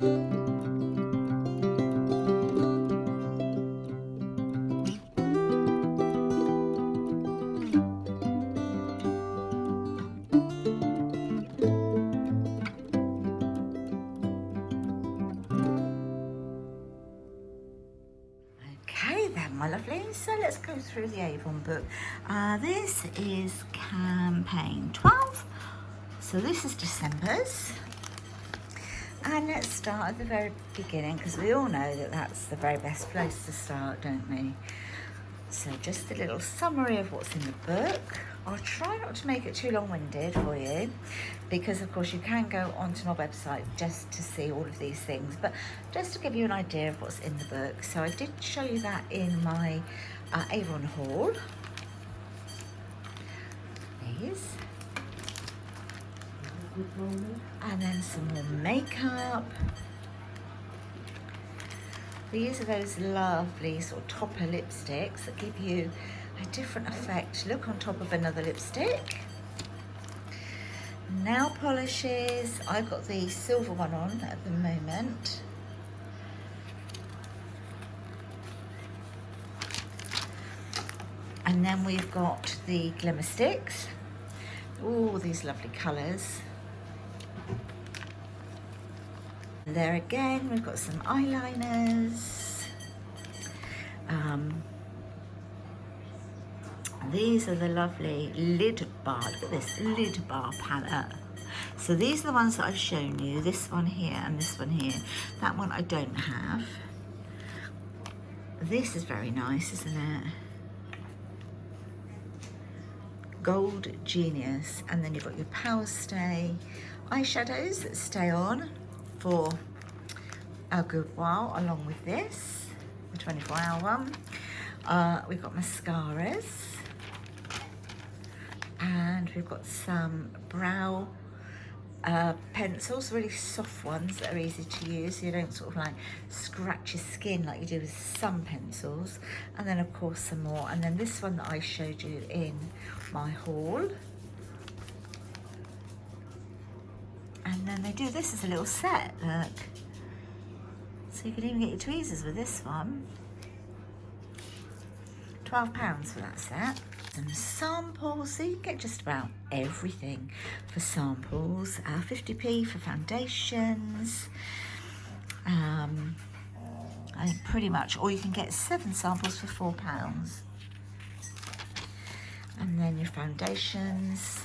Okay then, my lovelies, so let's go through the Avon book. This is campaign 12, so this is December's. And let's start at the very beginning, because we all know that that's the very best place to start, don't we? So just a little summary of what's in the book. I'll try not to make it too long-winded for you, because of course you can go onto my website just to see all of these things, but just to give you an idea of what's in the book. So I did show you that in my Avon haul. These. And then some more makeup. These are those lovely sort of topper lipsticks that give you a different effect. Look on top of another lipstick. Nail polishes. I've got the silver one on at the moment. And then we've got the glimmer sticks. All these lovely colours. And there again, we've got some eyeliners. These are the lovely lid bar. Look at this lid bar palette. So these are the ones that I've shown you. This one here and this one here. That one I don't have. This is very nice, isn't it? Gold Genius. And then you've got your Power Stay eyeshadows that stay on for a good while, along with this, the 24-hour one. We've got mascaras, and we've got some brow pencils, really soft ones that are easy to use, so you don't sort of like scratch your skin like you do with some pencils. And then of course some more, and then this one that I showed you in my haul. And then they do this as a little set, look. So you can even get your tweezers with this one. £12 for that set. Some samples, so you can get just about everything for samples. 50p for foundations. I think pretty much, or you can get 7 samples for £4. And then your foundations.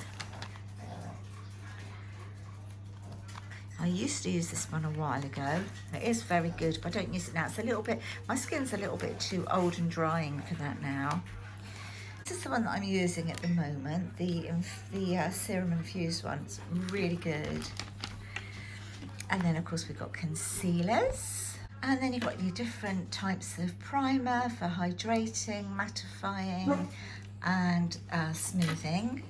I used to use this one a while ago. It is very good, but I don't use it now. It's a little bit, my skin's a little bit too old and drying for that now. This is the one that I'm using at the moment, the serum infused one. It's really good. And then of course we've got concealers. And then you've got your different types of primer for hydrating, mattifying, and smoothing.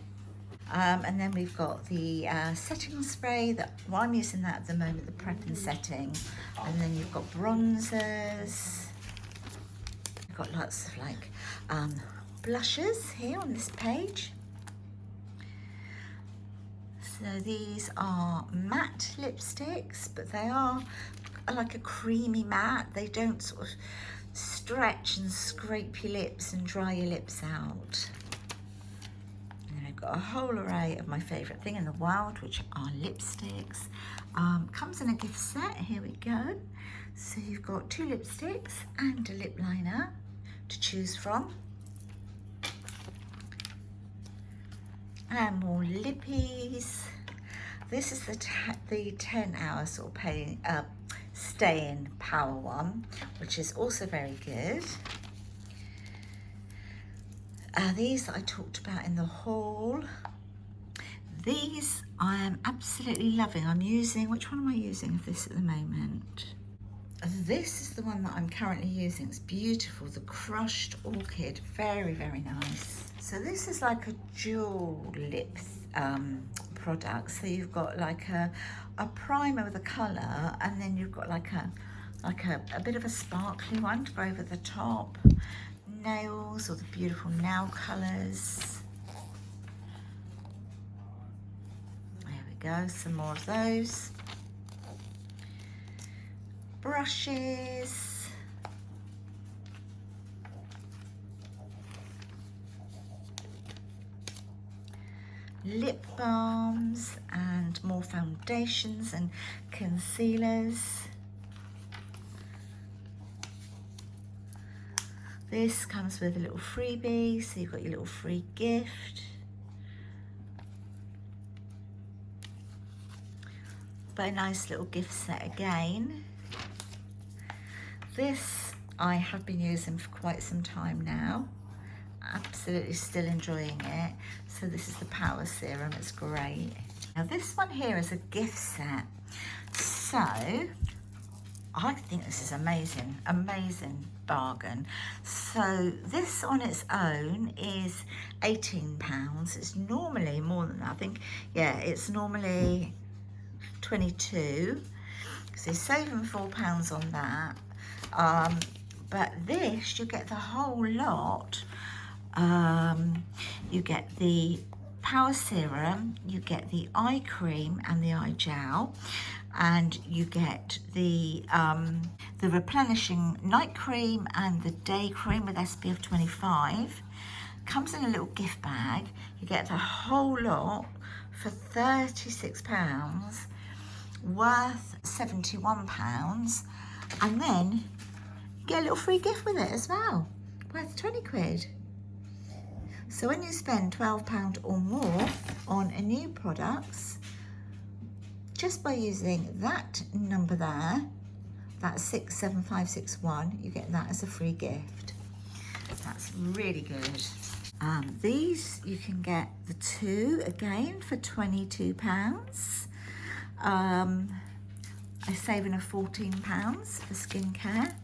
And then we've got the setting spray, well, I'm using that at the moment, the prep and setting. And then you've got bronzers. You've got lots of like blushes here on this page. So these are matte lipsticks, but they are like a creamy matte. They don't sort of stretch and scrape your lips and dry your lips out. I've got a whole array of my favourite thing in the world, which are lipsticks. Comes in a gift set, here we go. So you've got 2 lipsticks and a lip liner to choose from. And more lippies. This is the 10-hour sort of stay-in power one, which is also very good. These I talked about in the haul. These I am absolutely loving. I'm using, which one am I using of this at the moment? This is the one that I'm currently using. It's beautiful, the Crushed Orchid, very, very nice. So this is like a dual lip product. So you've got like a primer with a colour, and then you've got like a bit of a sparkly one to go over the top. Nails, or the beautiful nail colours. There we go, some more of those. brushes, lip balms, and more foundations and concealers. This comes with a little freebie, so you've got your little free gift. But a nice little gift set again. This I have been using for quite some time now. Absolutely still enjoying it. So this is the Power Serum, it's great. Now this one here is a gift set. So I think this is amazing, amazing bargain. So this on its own is £18. It's normally more than that. I think, yeah, it's normally 22. So you're saving £4 on that. But this, you get the whole lot. You get the Power Serum, you get the eye cream and the eye gel, and you get the replenishing night cream and the day cream with SPF 25. Comes in a little gift bag. You get the whole lot for £36, worth £71, and then you get a little free gift with it as well, worth 20 quid. So when you spend £12 or more on a new products, just by using that number there, that's 67561, you get that as a free gift. That's really good. These you can get the two again for £22. A saving of £14 for skincare.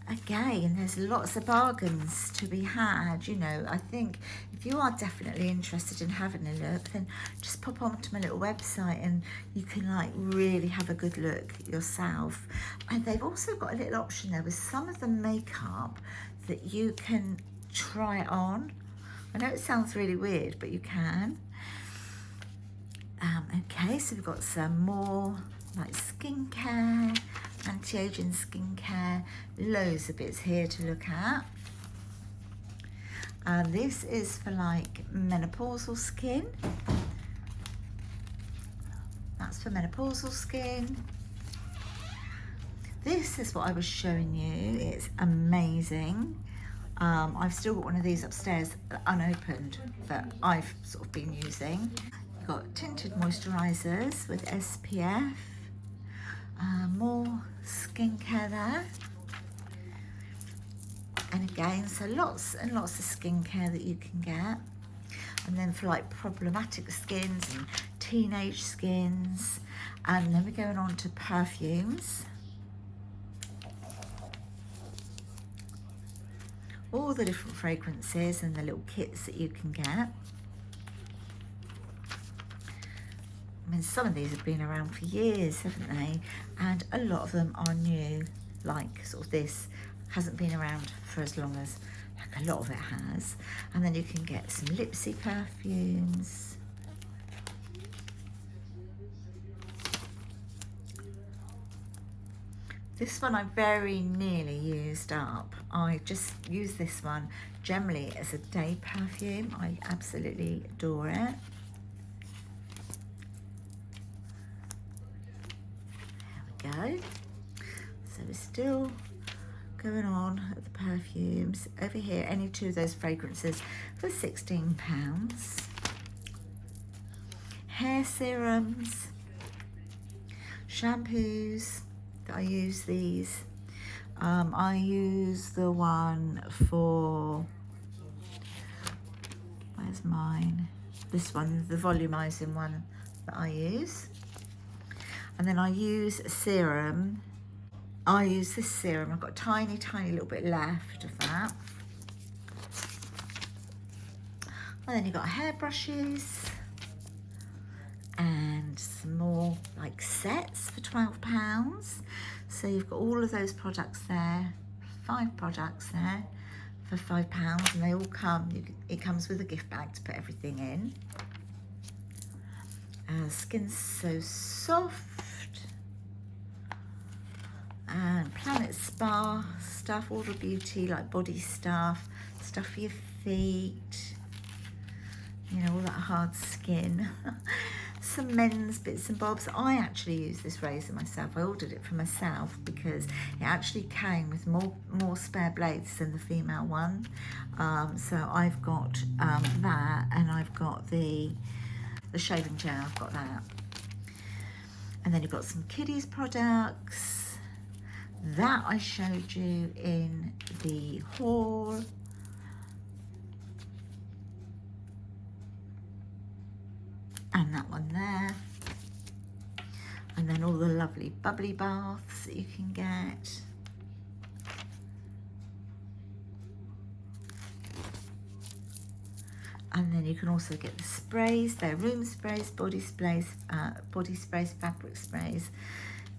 Again, there's lots of bargains to be had. You know, I think if you are definitely interested in having a look, then just pop onto my little website and you can like really have a good look yourself. And they've also got a little option there with some of the makeup that you can try it on. I know it sounds really weird, but you can. Okay, so we've got some more like skincare, anti-aging skincare, loads of bits here to look at. This is for like menopausal skin. That's for menopausal skin. This is what I was showing you. It's amazing. I've still got one of these upstairs unopened that I've sort of been using. You've got tinted moisturisers with SPF. More skincare there. And again, so lots and lots of skincare that you can get. And then for like problematic skins and teenage skins. And then we're going on to perfumes. All the different fragrances and the little kits that you can get. I mean, some of these have been around for years, haven't they? And a lot of them are new, like sort of this hasn't been around for as long as, like a lot of it has. And then you can get some Lipsy perfumes. This one I very nearly used up. I just use this one generally as a day perfume. I absolutely adore it. Go. So we're still going on at the perfumes. Over here, any two of those fragrances for £16. Hair serums, shampoos that I use these. I use the one for, where's mine? This one, the volumizing one that I use. And then I use a serum. I use this serum. I've got a tiny, tiny little bit left of that. And then you've got hairbrushes and some more like sets for £12. So you've got all of those products there, 5 products there for £5, and they all come, it comes with a gift bag to put everything in. Skin's so soft. And Planet Spa stuff, all the beauty, like body stuff, stuff for your feet, you know, all that hard skin. Some men's bits and bobs. I actually use this razor myself. I ordered it for myself because it actually came with more spare blades than the female one. So I've got that, and I've got the shaving gel. I've got that. And then you've got some kiddies products that I showed you in the haul. And that one there. And then all the lovely bubbly baths that you can get. And then you can also get the sprays. They're room sprays, body sprays, fabric sprays.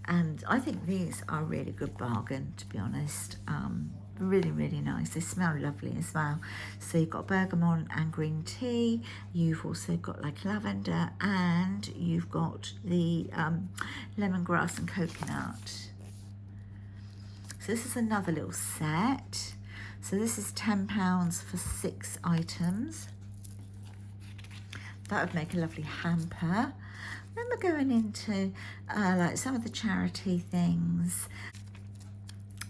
And I think these are a really good bargain, to be honest. Really, really nice. They smell lovely as well. So you've got bergamot and green tea. You've also got like lavender, and you've got the lemongrass and coconut. So this is another little set. So this is £10 for 6 items. That would make a lovely hamper. Then we're going into like some of the charity things.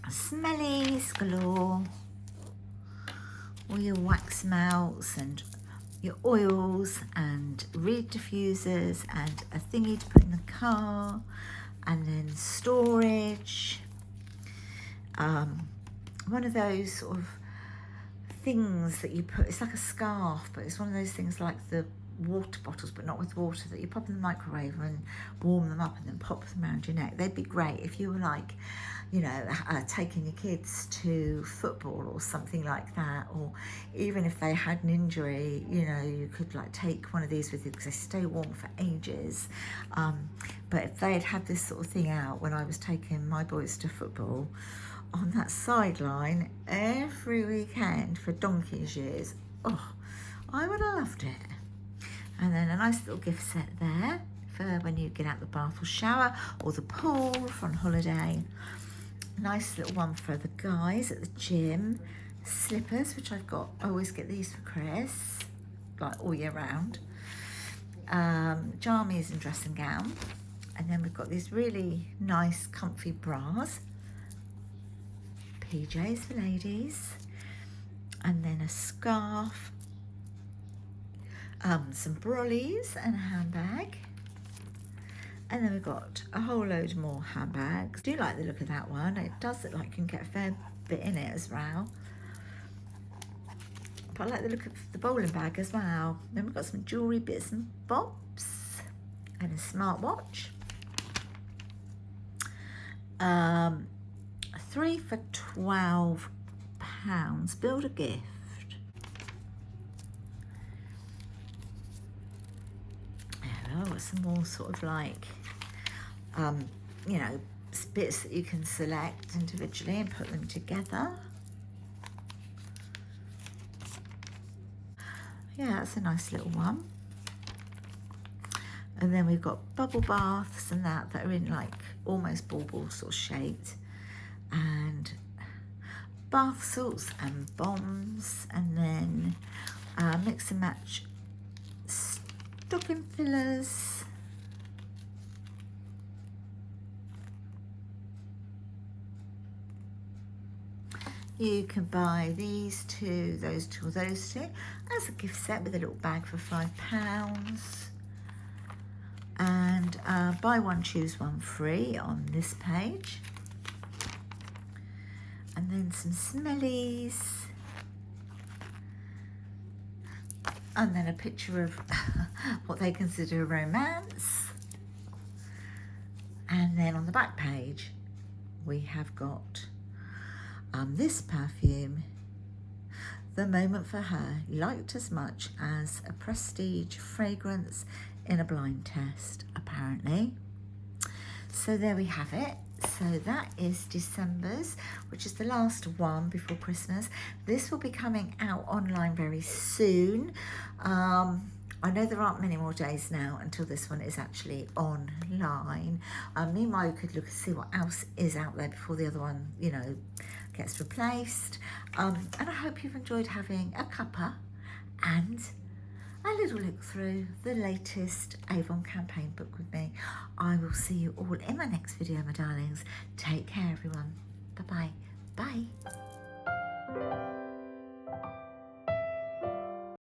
Smellies galore, all your wax melts and your oils and reed diffusers and a thingy to put in the car, and then storage. One of those sort of things that you put, it's like a scarf, but it's one of those things like the water bottles, but not with water, that you pop in the microwave and warm them up and then pop them around your neck. They'd be great if you were like, you know, taking your kids to football or something like that, or even if they had an injury, you know, you could like take one of these with you because they stay warm for ages. But if they had this sort of thing out when I was taking my boys to football on that sideline every weekend for donkey's years, oh, I would have loved it. And then a nice little gift set there for when you get out the bath or shower or the pool for on holiday. Nice little one for the guys at the gym. Slippers, which I've got. I always get these for Chris, like all year round. Jammies and dressing gown. And then we've got these really nice comfy bras. PJs for ladies. And then a scarf. Some brollies and a handbag. And then we've got a whole load more handbags. I do like the look of that one. It does look like you can get a fair bit in it as well. But I like the look of the bowling bag as well. Then we've got some jewellery bits and bobs. And a smartwatch. 3 for £12. Build a gift. Oh, some more sort of like, you know, bits that you can select individually and put them together. Yeah, that's a nice little one. And then we've got bubble baths and that are in like almost bauble sort of shaped. And bath salts and bombs. And then mix and match stocking fillers. You can buy these two, those two, or those two as a gift set with a little bag for £5. And buy one, choose one free on this page. And then some smellies. And then a picture of what they consider romance. And then on the back page, we have got this perfume, The Moment for Her, liked as much as a prestige fragrance in a blind test, apparently. So there we have it. So that is December's, which is the last one before Christmas. This will be coming out online very soon. I know there aren't many more days now until this one is actually online. Meanwhile, you could look and see what else is out there before the other one, you know, gets replaced. And I hope you've enjoyed having a cuppa and a little look through the latest Avon campaign book with me. I will see you all in my next video, my darlings. Take care, everyone.